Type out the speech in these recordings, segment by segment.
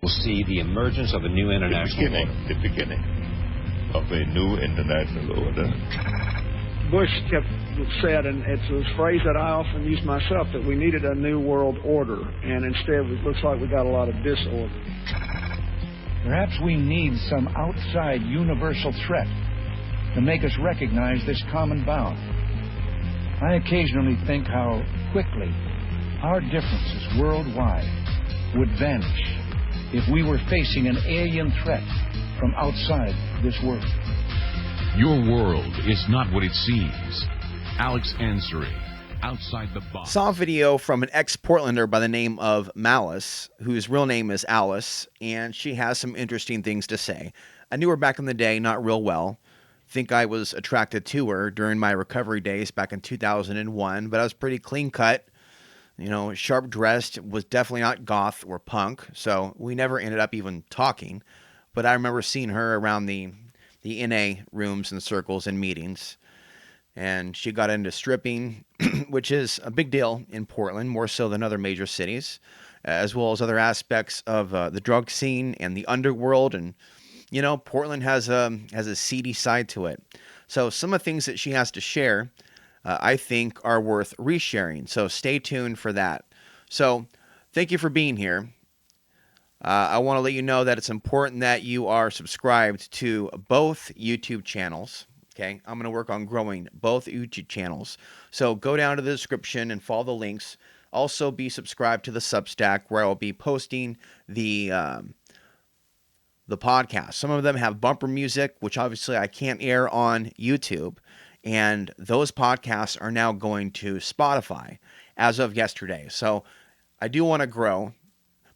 We'll see the emergence of a new international order. The beginning of a new international order. Bush said, and it's a phrase that I often use myself, that we needed a new world order, and instead it looks like we got a lot of disorder. Perhaps we need some outside universal threat to make us recognize this common bound. I occasionally think how quickly our differences worldwide would vanish if we were facing an alien threat from outside this world. Your world is not what it seems. Alex Ansary, Outside the Box. Saw a video from an ex-Portlander by the name of Malice, whose real name is Alice, and she has some interesting things to say. I knew her back in the day, not real well. Think I was attracted to her during my recovery days back in 2001, but I was pretty clean cut, sharp dressed, was definitely not goth or punk, so we never ended up even talking. But I remember seeing her around the NA rooms and circles and meetings, and she got into stripping, which is a big deal in Portland, more so than other major cities, as well as other aspects of the drug scene and the underworld. And Portland has a seedy side to it. So some of the things that she has to share, I think, are worth resharing. So stay tuned for that. So thank you for being here. I want to let you know that it's important that you are subscribed to both YouTube channels. Okay, I'm going to work on growing both YouTube channels. So go down to the description and follow the links. Also be subscribed to the Substack, where I'll be posting the podcast. Some of them have bumper music, which obviously I can't air on YouTube. And those podcasts are now going to Spotify as of yesterday. So I do want to grow,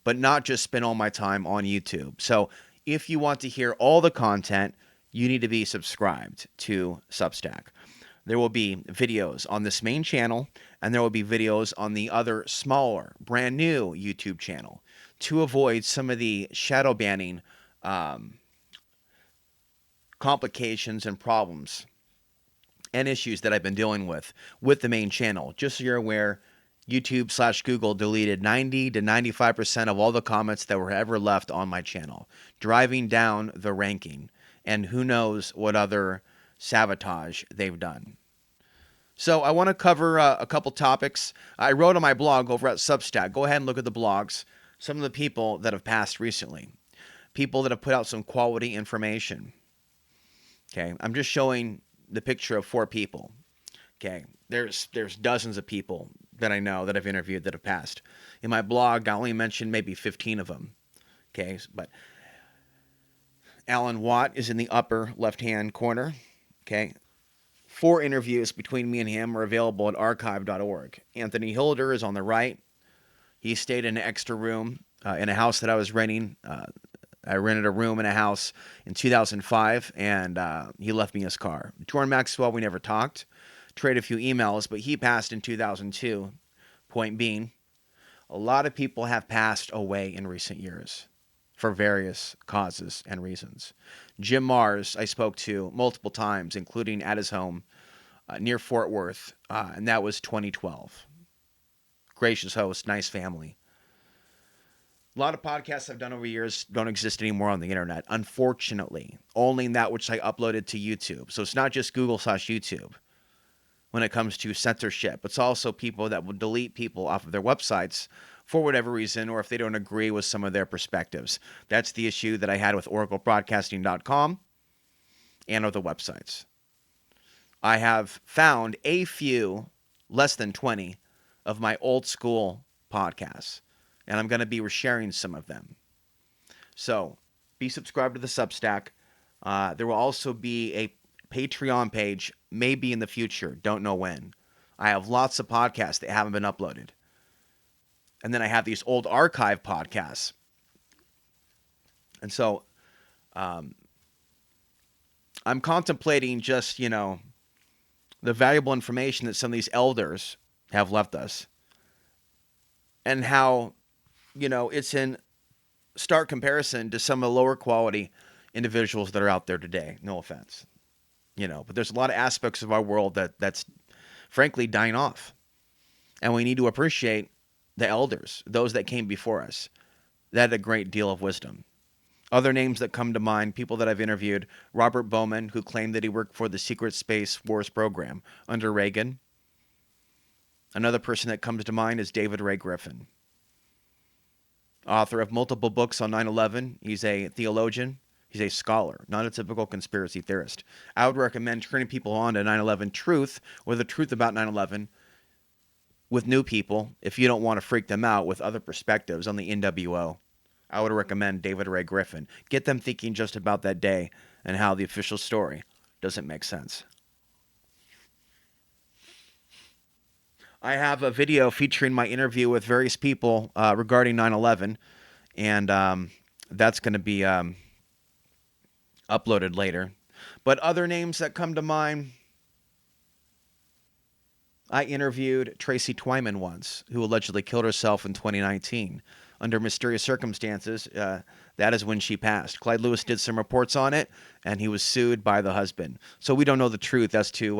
but not just spend all my time on YouTube. So if you want to hear all the content, you need to be subscribed to Substack. There will be videos on this main channel, and there will be videos on the other smaller, brand new YouTube channel to avoid some of the shadow banning complications and problems and issues that I've been dealing with the main channel. Just so you're aware, YouTube/Google deleted 90 to 95% of all the comments that were ever left on my channel, driving down the ranking. And who knows what other sabotage they've done. So I want to cover a couple topics. I wrote on my blog over at Substack. Go ahead and look at the blogs. Some of the people that have passed recently. People that have put out some quality information. Okay, I'm just showing the picture of 4 people. Okay, there's dozens of people that I know that I've interviewed that have passed. In my blog, I only mentioned maybe 15 of them. Okay, but Alan Watt is in the upper left-hand corner. Okay, 4 interviews between me and him are available at archive.org. Anthony Hilder is on the right. He stayed in an extra room in a house that I was renting. I rented a room in a house in 2005, and he left me his car. Jordan Maxwell, we never talked. Traded a few emails, but he passed in 2002. Point being, a lot of people have passed away in recent years for various causes and reasons. Jim Mars, I spoke to multiple times, including at his home near Fort Worth, and that was 2012. Gracious host, nice family. A lot of podcasts I've done over years don't exist anymore on the internet, unfortunately. Only that which I uploaded to YouTube. So it's not just Google/YouTube when it comes to censorship. It's also people that will delete people off of their websites for whatever reason, or if they don't agree with some of their perspectives. That's the issue that I had with oraclebroadcasting.com and other websites. I have found a few, less than 20, of my old school podcasts, and I'm going to be resharing some of them. So be subscribed to the Substack. There will also be a Patreon page, maybe in the future, don't know when. I have lots of podcasts that haven't been uploaded. And then I have these old archive podcasts. And so I'm contemplating just, the valuable information that some of these elders have left us. And how, it's in stark comparison to some of the lower quality individuals that are out there today. No offense. But there's a lot of aspects of our world that's frankly dying off. And we need to appreciate the elders, those that came before us. that had a great deal of wisdom. Other names that come to mind, people that I've interviewed, Robert Bowman, who claimed that he worked for the Secret Space Wars program under Reagan. Another person that comes to mind is David Ray Griffin, author of multiple books on 9/11. He's a theologian. He's a scholar, not a typical conspiracy theorist. I would recommend turning people on to 9/11 truth, or the truth about 9/11, with new people if you don't want to freak them out with other perspectives on the NWO. I would recommend David Ray Griffin. Get them thinking just about that day and how the official story doesn't make sense. I have a video featuring my interview with various people regarding 9/11, and that's going to be uploaded later. But other names that come to mind, I interviewed Tracy Twyman once, who allegedly killed herself in 2019 under mysterious circumstances. That is when she passed. Clyde Lewis did some reports on it, and he was sued by the husband. So we don't know the truth as to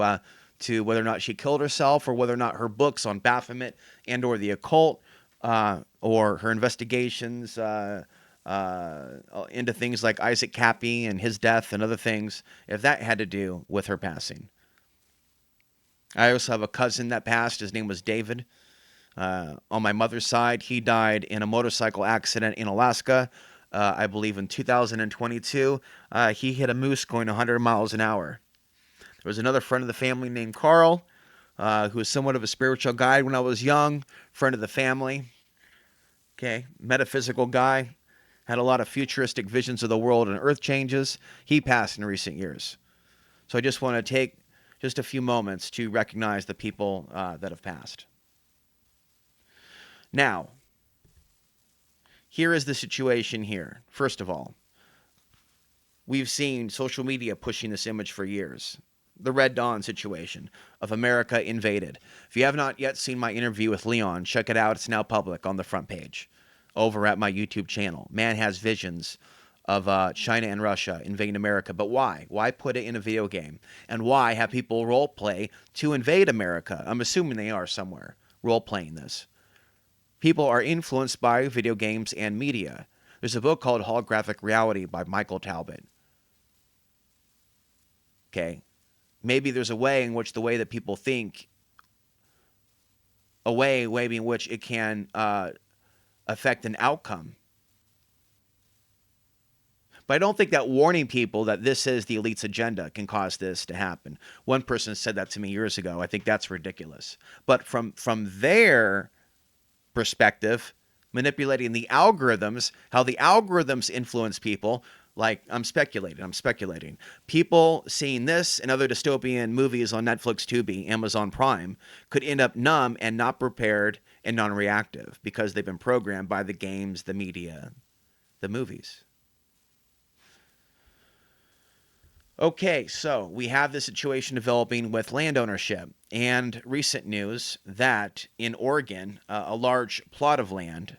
whether or not she killed herself, or whether or not her books on Baphomet and or the occult, or her investigations into things like Isaac Cappy and his death and other things, if that had to do with her passing. I also have a cousin that passed. His name was David. On my mother's side, he died in a motorcycle accident in Alaska, I believe in 2022. He hit a moose going 100 miles an hour. There was another friend of the family named Carl, who was somewhat of a spiritual guide when I was young, friend of the family. Okay, metaphysical guy, had a lot of futuristic visions of the world and earth changes. He passed in recent years. So I just want to take just a few moments to recognize the people that have passed. Now, here is the situation here. First of all, we've seen social media pushing this image for years. The Red Dawn situation of America invaded. If you have not yet seen my interview with Leon, check it out. It's now public on the front page over at my YouTube channel. Man has visions of China and Russia invading America. But why? Why put it in a video game? And why have people role play to invade America? I'm assuming they are somewhere role playing this. People are influenced by video games and media. There's a book called Holographic Reality by Michael Talbot. Okay. Maybe there's a way in which the way that people think, a way in which it can affect an outcome. But I don't think that warning people that this is the elite's agenda can cause this to happen. One person said that to me years ago. I think that's ridiculous. But from their perspective, manipulating the algorithms, how the algorithms influence people, like I'm speculating. People seeing this and other dystopian movies on Netflix, Tubi, Amazon Prime could end up numb and not prepared and non-reactive because they've been programmed by the games, the media, the movies. Okay, so we have this situation developing with land ownership, and recent news that in Oregon, a large plot of land,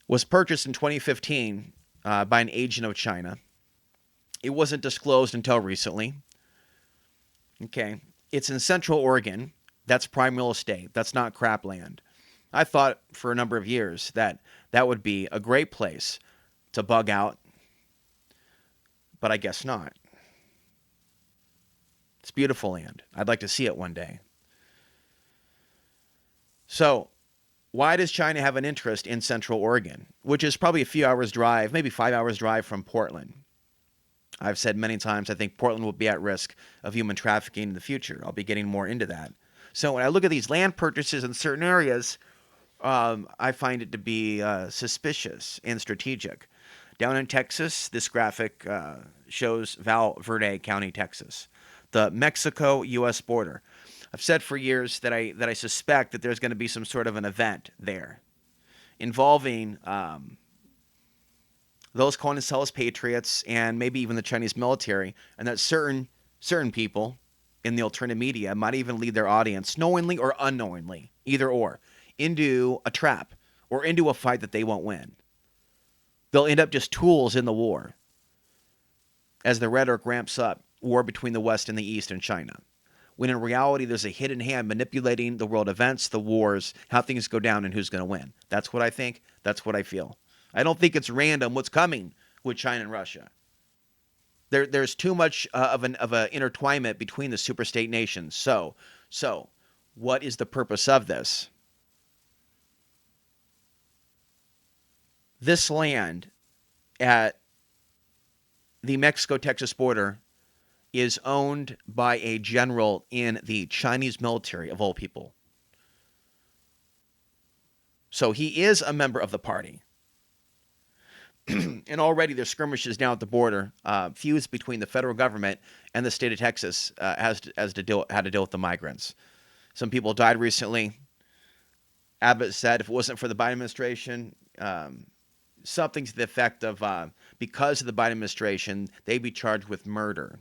was purchased in 2015 by an agent of China. It wasn't disclosed until recently. Okay, it's in Central Oregon. That's prime real estate. That's not crap land. I thought for a number of years that would be a great place to bug out, but I guess not. It's beautiful land. I'd like to see it one day. So, why does China have an interest in Central Oregon, which is probably a few hours drive, maybe 5 hours drive from Portland? I've said many times I think Portland will be at risk of human trafficking in the future. I'll be getting more into that. So when I look at these land purchases in certain areas, I find it to be suspicious and strategic. Down in Texas, this graphic shows Val Verde County, Texas, the Mexico-U.S. border. I've said for years that I suspect that there's going to be some sort of an event there involving those calling themselves patriots and maybe even the Chinese military, and that certain people in the alternative media might even lead their audience, knowingly or unknowingly, either or, into a trap or into a fight that they won't win. They'll end up just tools in the war as the rhetoric ramps up, war between the West and the East and China. when in reality there's a hidden hand manipulating the world events, the wars, how things go down, and who's going to win. That's what I think. That's what I feel. I don't think it's random what's coming with China and Russia. There's too much of an intertwinement between the superstate nations. So what is the purpose of this? This land at the Mexico-Texas border is owned by a general in the Chinese military, of all people. So he is a member of the party. And already there's skirmishes down at the border, feuds between the federal government and the state of Texas had to deal with the migrants. Some people died recently. Abbott said if it wasn't for the Biden administration, something to the effect of because of the Biden administration, they'd be charged with murder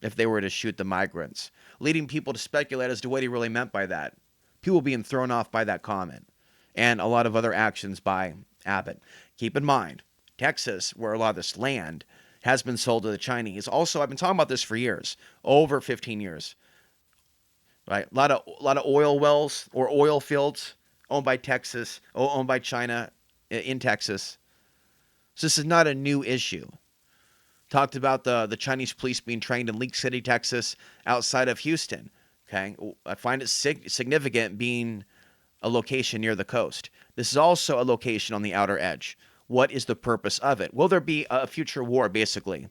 if they were to shoot the migrants, leading people to speculate as to what he really meant by that. People being thrown off by that comment, and a lot of other actions by Abbott. Keep in mind, Texas, where a lot of this land has been sold to the Chinese. Also, I've been talking about this for years, over 15 years. Right, a lot of oil wells or oil fields owned by Texas, owned by China in Texas. So this is not a new issue. Talked about the Chinese police being trained in Leak City, Texas, outside of Houston. Okay, I find it significant being a location near the coast. This is also a location on the outer edge. What is the purpose of it? Will there be a future war, basically,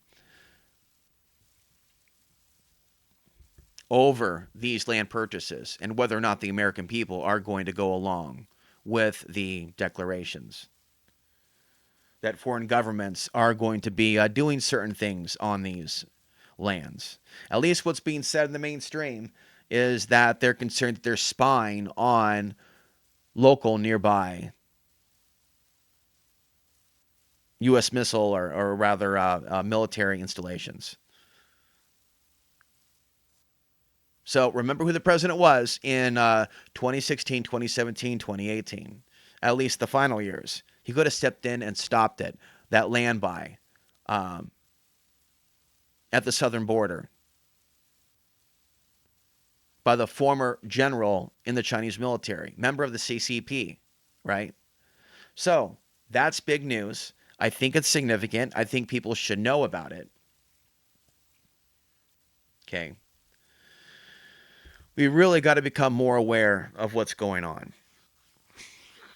over these land purchases and whether or not the American people are going to go along with the declarations that foreign governments are going to be doing certain things on these lands? At least what's being said in the mainstream is that they're concerned that they're spying on local nearby U.S. missile or rather military installations. So remember who the president was in 2016, 2017, 2018, at least the final years. He could have stepped in and stopped it, that land buy at the southern border by the former general in the Chinese military, member of the CCP, right? So that's big news. I think it's significant. I think people should know about it. Okay. We really got to become more aware of what's going on.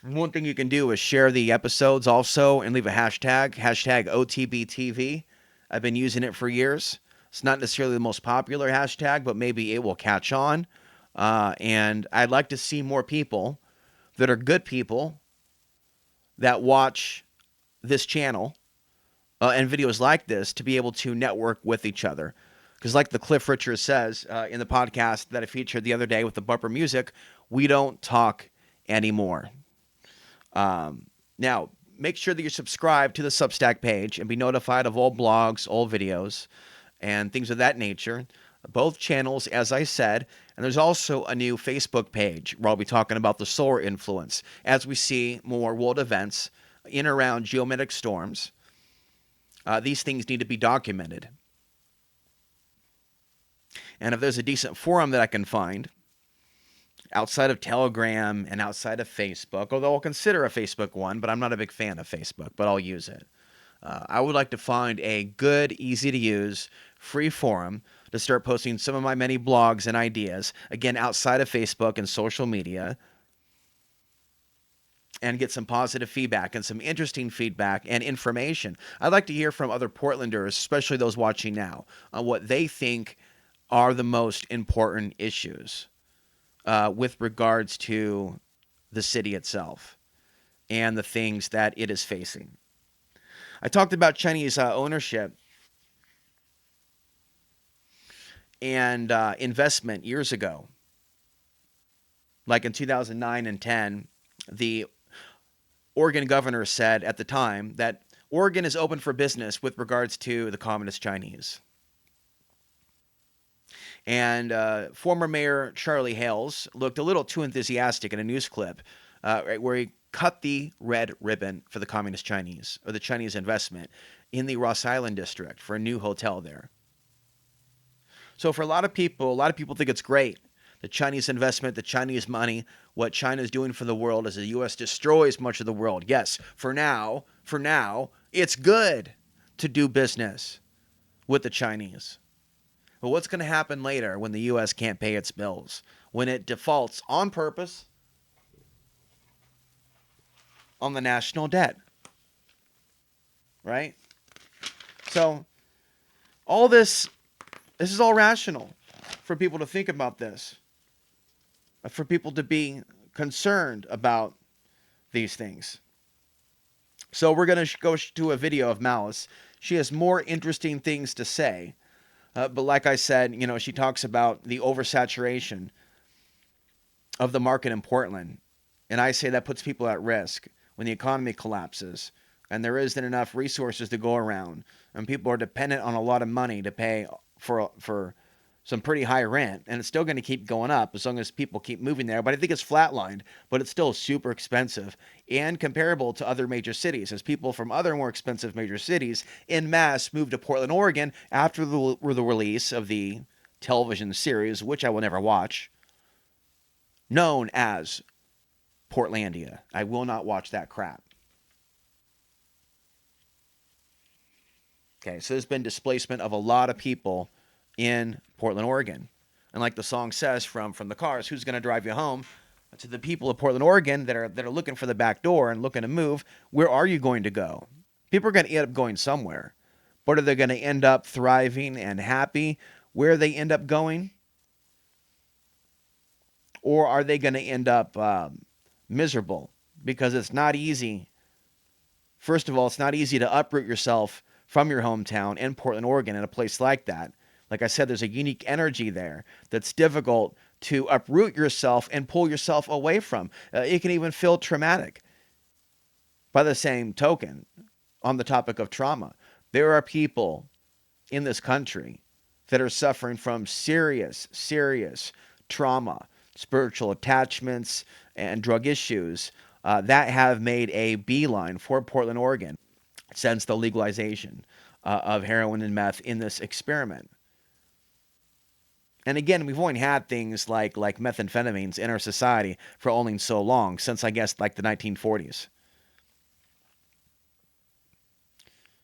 One thing you can do is share the episodes also and leave a hashtag OTBTV. I've been using it for years. It's not necessarily the most popular hashtag, but maybe it will catch on. And I'd like to see more people that are good people that watch this channel and videos like this to be able to network with each other. Because like the Cliff Richard says in the podcast that I featured the other day with the bumper music, we don't talk anymore. Now, make sure that you're subscribed to the Substack page and be notified of all blogs, all videos, and things of that nature. Both channels, as I said, and there's also a new Facebook page where I'll be talking about the solar influence as we see more world events in and around geomagnetic storms. These things need to be documented. And if there's a decent forum that I can find outside of Telegram and outside of Facebook, although I'll consider a Facebook one, but I'm not a big fan of Facebook, but I'll use it. I would like to find a good, easy-to-use, free forum to start posting some of my many blogs and ideas, again, outside of Facebook and social media, and get some positive feedback and some interesting feedback and information. I'd like to hear from other Portlanders, especially those watching now, on what they think are the most important issues with regards to the city itself and the things that it is facing. I talked about Chinese ownership and investment years ago. Like in 2009 and 10, the Oregon governor said at the time that Oregon is open for business with regards to the Communist Chinese. And former Mayor Charlie Hales looked a little too enthusiastic in a news clip where he cut the red ribbon for the Communist Chinese, or the Chinese investment, in the Ross Island district for a new hotel there. So for a lot of people think it's great. The Chinese investment, the Chinese money, what China is doing for the world as the U.S. destroys much of the world. Yes, for now, it's good to do business with the Chinese. But what's going to happen later when the U.S. can't pay its bills? When it defaults on purpose on the national debt? Right? So all this is all rational for people to think about this. For people to be concerned about these things. So we're going to go to a video of Malice. She has more interesting things to say. But like I said, she talks about the oversaturation of the market in Portland. And I say that puts people at risk when the economy collapses and there isn't enough resources to go around. And people are dependent on a lot of money to pay for some pretty high rent, and it's still going to keep going up as long as people keep moving there. But I think it's flatlined, but it's still super expensive and comparable to other major cities as people from other more expensive major cities en masse move to Portland, Oregon after the release of the television series, which I will never watch, known as Portlandia. I will not watch that crap. Okay, so there's been displacement of a lot of people in Portland, Oregon. And like the song says from the Cars, who's going to drive you home? To the people of Portland, Oregon that are looking for the back door and looking to move, where are you going to go? People are going to end up going somewhere. But are they going to end up thriving and happy where they end up going? Or are they going to end up miserable? Because it's not easy. First of all, it's not easy to uproot yourself from your hometown in Portland, Oregon, in a place like that. Like I said, there's a unique energy there that's difficult to uproot yourself and pull yourself away from. It can even feel traumatic. By the same token, on the topic of trauma, there are people in this country that are suffering from serious trauma, spiritual attachments, and drug issues that have made a beeline for Portland, Oregon since the legalization of heroin and meth in this experiment. And again, we've only had things like methamphetamines in our society for only so long, since I guess like the 1940s.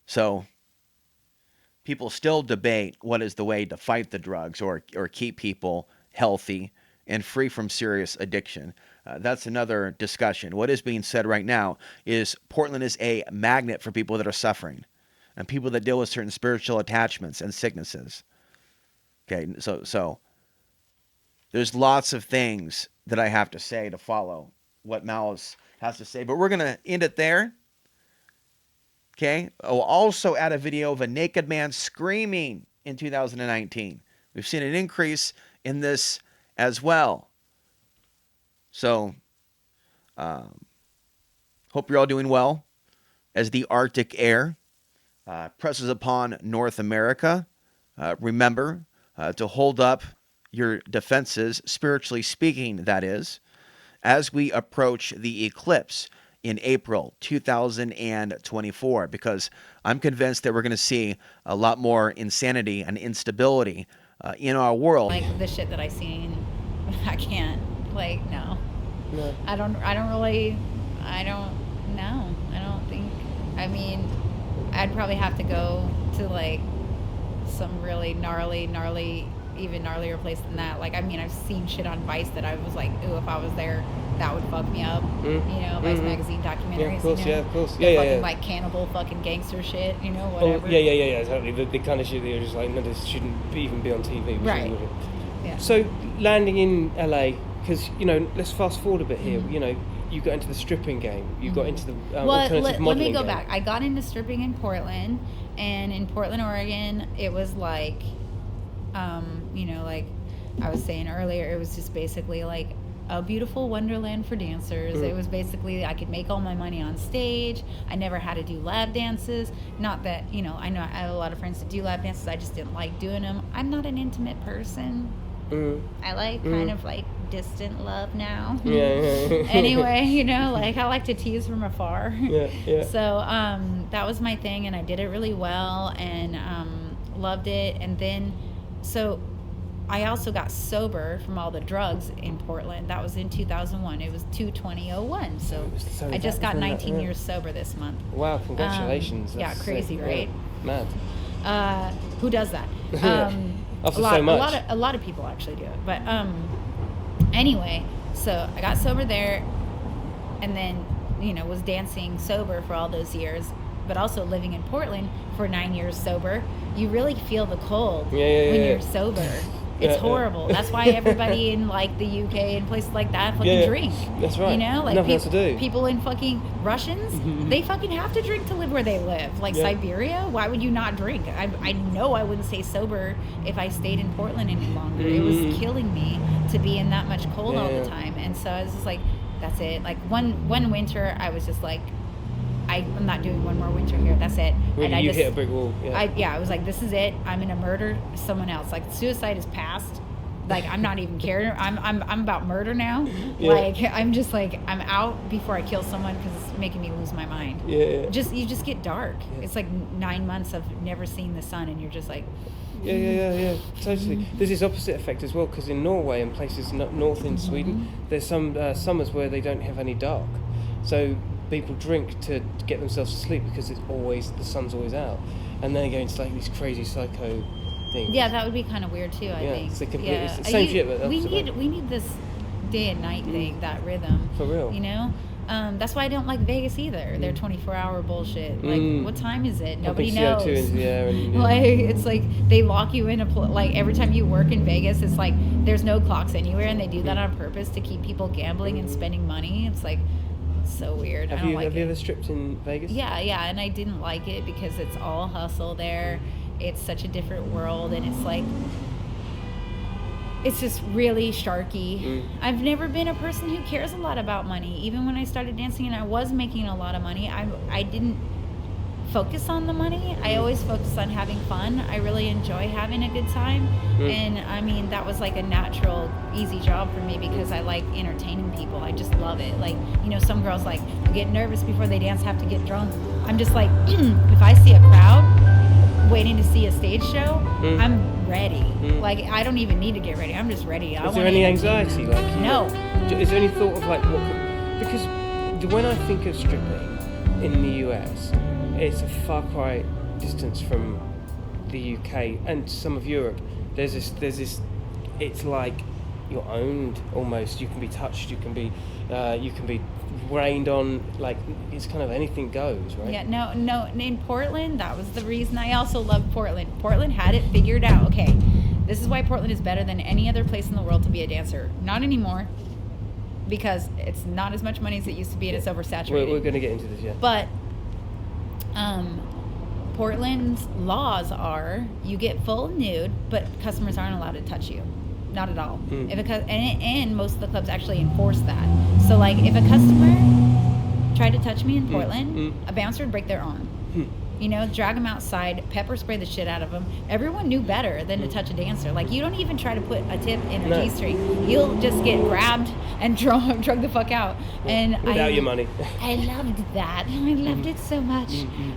So people still debate what is the way to fight the drugs or keep people healthy and free from serious addiction. That's another discussion. What is being said right now is Portland is a magnet for people that are suffering and people that deal with certain spiritual attachments and sicknesses. Okay, so there's lots of things that I have to say to follow what Malice has to say, but we're going to end it there. Okay, I'll also add a video of a naked man screaming in 2019. We've seen an increase in this as well. So, hope you're all doing well as the Arctic air presses upon North America. Remember to hold up your defenses, spiritually speaking, that is, as we approach the eclipse in April 2024, because I'm convinced that we're going to see a lot more insanity and instability in our world. Like the shit that I seen, I can't, no. I don't know. I'd probably have to go to some really gnarly, even gnarlier place than that. I've seen shit on Vice that I was like, ooh, if I was there, that would fuck me up. Vice magazine documentaries. Yeah, of course, of course. Fucking cannibal, fucking gangster shit, whatever. Oh, yeah, exactly. The kind of shit that you're just like, no, this shouldn't even be on TV. Right. Yeah. So, landing in LA, because, let's fast forward a bit here. You got into the stripping game. You got into the alternative modeling let me go game. back. I got into stripping in Portland, and in Portland, Oregon, it was like I was saying earlier, it was just basically like a beautiful wonderland for dancers. It was basically, I could make all my money on stage. I never had to do lap dances. Not that, I know I have a lot of friends that do lap dances. I just didn't like doing them. I'm not an intimate person. I like kind of distant love now. Anyway, I like to tease from afar. So that was my thing, and I did it really well, and loved it. And then, so I also got sober from all the drugs in Portland. That was in 2001. It was 2/20/01. So I just got 19 years sober this month. Wow, congratulations. Yeah, crazy, sick. right? Yeah. Mad. Who does that? After so much. A lot of people actually do it. But anyway, so I got sober there, and then, you know, was dancing sober for all those years, but also living in Portland for 9 years sober. You really feel the cold when you're sober. It's horrible. That's why everybody in like the UK and places like that fucking drink. That's right. You know, like nothing else to do. People in fucking Russians, they fucking have to drink to live where they live. Like Siberia, why would you not drink? I know I wouldn't stay sober if I stayed in Portland any longer. It was killing me to be in that much cold all the time. And so I was just like, that's it. Like one winter, I was just like, I'm not doing one more winter here. That's it. Really, and I hit a brick wall. I was like, this is it. I'm gonna murder someone else. Like, suicide is past. Like, I'm not even caring. I'm about murder now. Like, I'm just like, I'm out before I kill someone because it's making me lose my mind. You just get dark. It's like 9 months of never seeing the sun, and you're just like. Yeah, totally. There's this opposite effect as well, because in Norway and places north in Sweden, there's some summers where they don't have any dark. So people drink to get themselves to sleep because the sun's always out, and then they go into like these crazy psycho things. Yeah, that would be kind of weird too. I think. It's it's the same shit, but we need this day and night thing, that rhythm. For real. You know. That's why I don't like Vegas either. They're 24-hour bullshit. Like, what time is it? Nobody knows. CO2 into the air and, like, it's like they lock you in like every time you work in Vegas, it's like there's no clocks anywhere, and they do that on purpose to keep people gambling and spending money. It's like so weird. Have you ever stripped in Vegas? Yeah, and I didn't like it because it's all hustle there. It's such a different world, and it's like. It's just really sharky. I've never been a person who cares a lot about money. Even when I started dancing and I was making a lot of money, I didn't focus on the money. I always focused on having fun. I really enjoy having a good time. And I mean, that was like a natural, easy job for me because I like entertaining people. I just love it. Like, you know, some girls like get nervous before they dance, have to get drunk. I'm just like, if I see a crowd waiting to see a stage show, I'm ready. Like, I don't even need to get ready. I'm just ready. Is there any anxiety? Like, no. Is there any thought of like because when I think of stripping in the US, it's a far cry distance from the UK and some of Europe. There's this. It's like you're owned almost. You can be touched. You can be rained on. Like, it's kind of anything goes, right? Yeah, no. In Portland, that was the reason I also loved Portland. Portland had it figured out. Okay, this is why Portland is better than any other place in the world to be a dancer. Not anymore, because it's not as much money as it used to be, and it's oversaturated. We're going to get into this, yeah. But Portland's laws are you get full nude, but customers aren't allowed to touch you. Not at all. And most of the clubs actually enforce that. So, like, if a customer tried to touch me in Portland, a bouncer would break their arm. You know, drag them outside, pepper spray the shit out of them. Everyone knew better than to touch a dancer. Like, you don't even try to put a tip in a G-string. You'll just get grabbed and drug the fuck out. And without your money. I loved that. I loved it so much.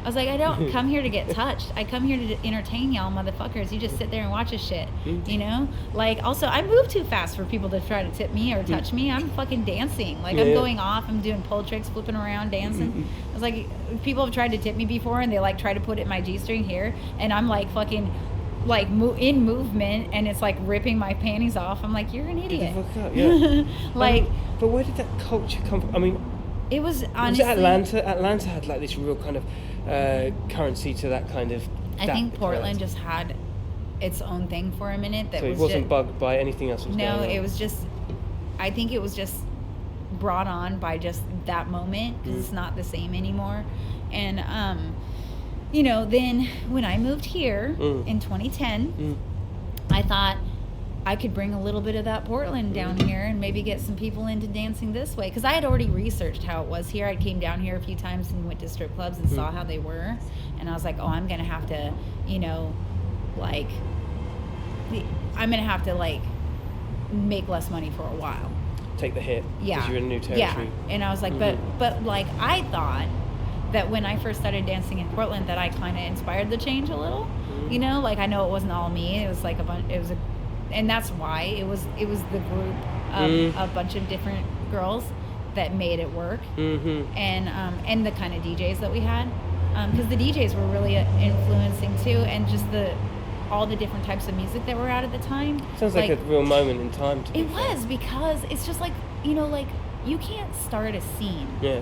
I was like, I don't come here to get touched. I come here to entertain y'all motherfuckers. You just sit there and watch this shit. You know? Like, also, I move too fast for people to try to tip me or touch me. I'm fucking dancing. Like, I'm going off. I'm doing pole tricks, flipping around, dancing. I was like, people have tried to tip me before, and they like try to put it in my G-string here, and I'm like fucking like in movement, and it's like ripping my panties off. I'm like, you're an idiot. Get the fuck out, yeah. Like, but where did that culture come from? I mean, it was honestly. Was it Atlanta? Atlanta had like this real kind of currency to that kind of. I think Portland just had its own thing for a minute. That so was it wasn't just, bugged by anything else. No, it was just. I think it was just brought on by just that moment because it's not the same anymore, and you know, then when I moved here in 2010, I thought I could bring a little bit of that Portland down here and maybe get some people into dancing this way. Because I had already researched how it was here. I came down here a few times and went to strip clubs and saw how they were. And I was like, oh, I'm going to have to, you know, like, I'm going to have to, like, make less money for a while. Take the hit. Yeah. Because you're in new territory. Yeah. And I was like, but like, I thought that when I first started dancing in Portland that I kind of inspired the change a little, you know, like I know it wasn't all me. It was like it and that's why it was the group of a bunch of different girls that made it work, and the kind of DJs that we had, because the DJs were really influencing too, and just all the different types of music that were out at the time. Sounds like a real moment in time. It was, because it's just like, like you can't start a scene. Yeah.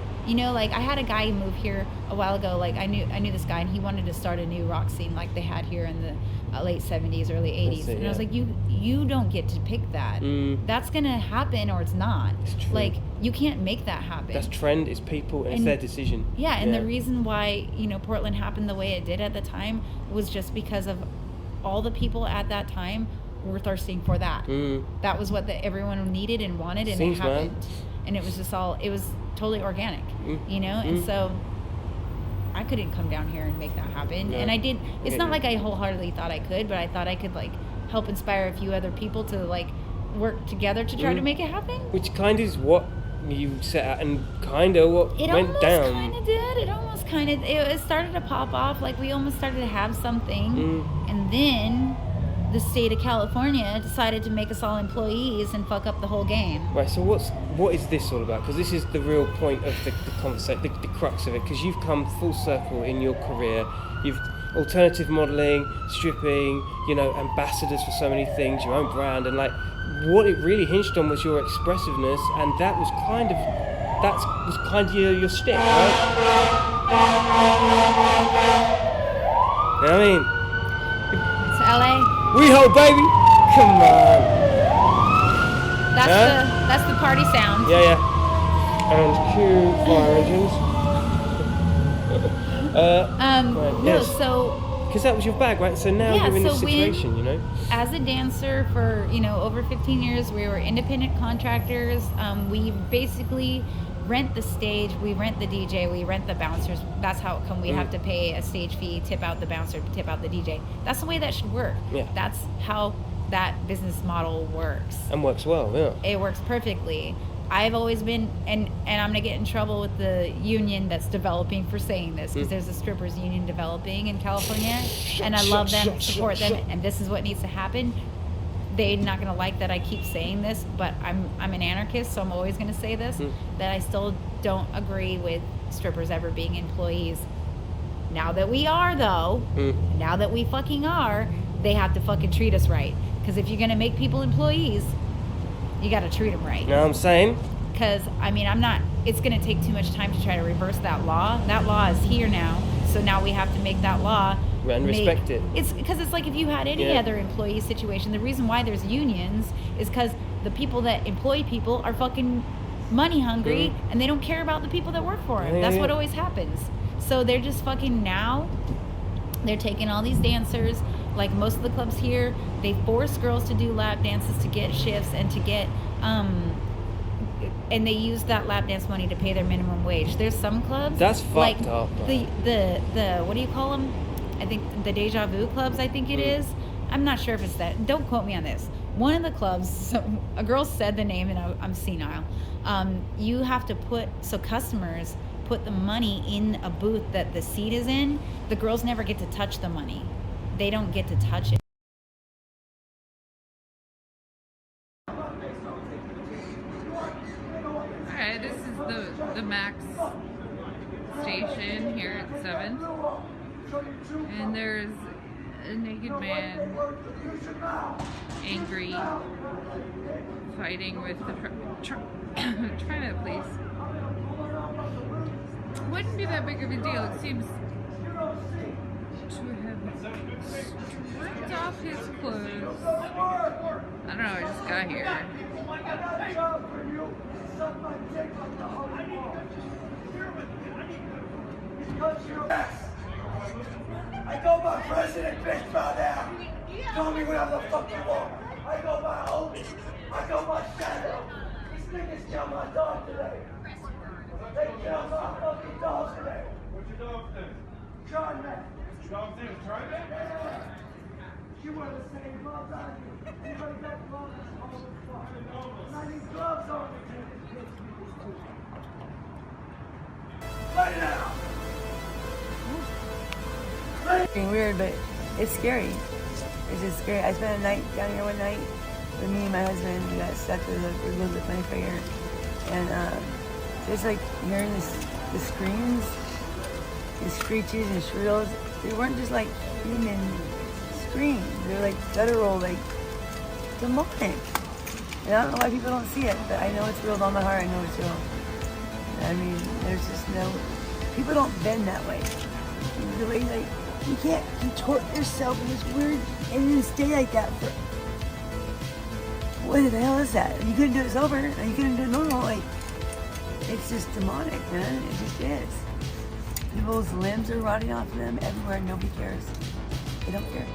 Like I had a guy move here a while ago. Like I knew this guy, and he wanted to start a new rock scene like they had here in the late 70s, early 80s. And I was like, you don't get to pick that. That's gonna happen or it's not. It's true. Like you can't make that happen. That's trend. It's people, and it's their decision. Yeah, and the reason why Portland happened the way it did at the time was just because of all the people at that time were thirsting for that. That was what everyone needed and wanted, and it happened. And it was just it was totally organic, and so I couldn't come down here and make that happen. And I did. It's not like I wholeheartedly thought I could, but I thought I could like help inspire a few other people to like work together to try to make it happen. Which kind of is what you set out, and kind of what went down. It almost kind of did. It almost kind of. It started to pop off. Like we almost started to have something, and then the state of California decided to make us all employees and fuck up the whole game. Right, so what is this all about? Because this is the real point of the conversation, the crux of it, because you've come full circle in your career. You've alternative modelling, stripping, ambassadors for so many things, your own brand, and like what it really hinged on was your expressiveness, and that was kind of your stick, right? You know what I mean? It's LA. We hope, baby. Come on. That's the party sound. Yeah. And cue fire engines. Because that was your bag, right? So now you're in this situation, As a dancer for over 15 years, we were independent contractors. We basically rent the stage, we rent the DJ, we rent the bouncers. That's how it come. We have to pay a stage fee, tip out the bouncer, tip out the DJ. That's the way that should work. Yeah. That's how that business model works. And works well, yeah. It works perfectly. I've always been, and I'm going to get in trouble with the union that's developing for saying this, because there's a strippers union developing in California, and I love them, support them, and this is what needs to happen. They're not going to like that I keep saying this, but I'm an anarchist, so I'm always going to say this, that I still don't agree with strippers ever being employees. Now that we are, though, now that we fucking are, they have to fucking treat us right. Because if you're going to make people employees, you got to treat them right. You know what I'm saying? Because, it's going to take too much time to try to reverse that law. That law is here now, so now we have to make that law. And respect it. It's because it's like if you had any other employee situation, the reason why there's unions is because the people that employ people are fucking money hungry, and they don't care about the people that work for them. That's what always happens. So they're just fucking they're taking all these dancers, like most of the clubs here, they force girls to do lap dances to get shifts and to get, and they use that lap dance money to pay their minimum wage. There's some clubs that's fucked up. The what do you call them? I think the Deja Vu clubs, I think it is. I'm not sure if it's that. Don't quote me on this. One of the clubs, a girl said the name, and I'm senile. You have to customers put the money in a booth that the seat is in. The girls never get to touch the money. They don't get to touch it. Alright, this is the Max station here at 7th. And there's a naked man, angry, fighting with the try not please. Wouldn't be that big of a deal. It seems to have stripped off his clothes. I don't know, I just got here. I go by President Bitch by now. Call me whatever the fuck you want. I go by Obi. I go by Shadow. These niggas killed my dog today. They killed my fucking dog today. What's your dog's name? John Man. Your dog's name is Charlie Man? Yeah. You wear the same gloves I do. Anybody got gloves? All the fuck. And I need gloves on me. Lay down. Weird, but it's scary. It's just scary. I spent a night down here one night with me and my husband. We got stuck with the clinic right here. And just like hearing the screams, the screeches and shrills, they weren't just like human screams. They were like guttural, like demonic. And I don't know why people don't see it, but I know it's real with all my heart. I know it's real. I mean, there's just no, people don't bend that way. The way, like, you can't contort yourself in this weird, and then stay like that for, what the hell is that? You couldn't do it sober, and you couldn't do it normal, like, it's just demonic, man, it just is. People's limbs are rotting off of them everywhere, and nobody cares. They don't care.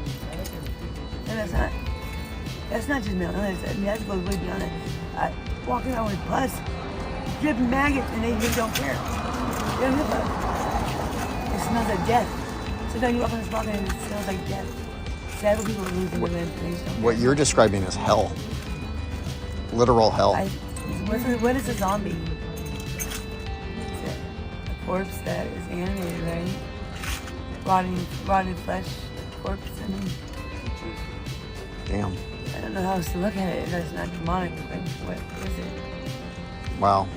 And that's not just mental illness. I mean, that's goes way beyond it. Walking around with pus, dripping maggots, and they just don't care. They don't give a fuck. It smells like death. Sometimes you walk on this balcony and it smells like death. Sad when people are losing their limbs and they just don't care. What you're describing is hell. Literal hell. What is a zombie? It's a corpse that is animated, right? Rotting flesh, corpse, I mean. Damn. I don't know how else to look at it if that's not demonic. Like, what is it? Wow.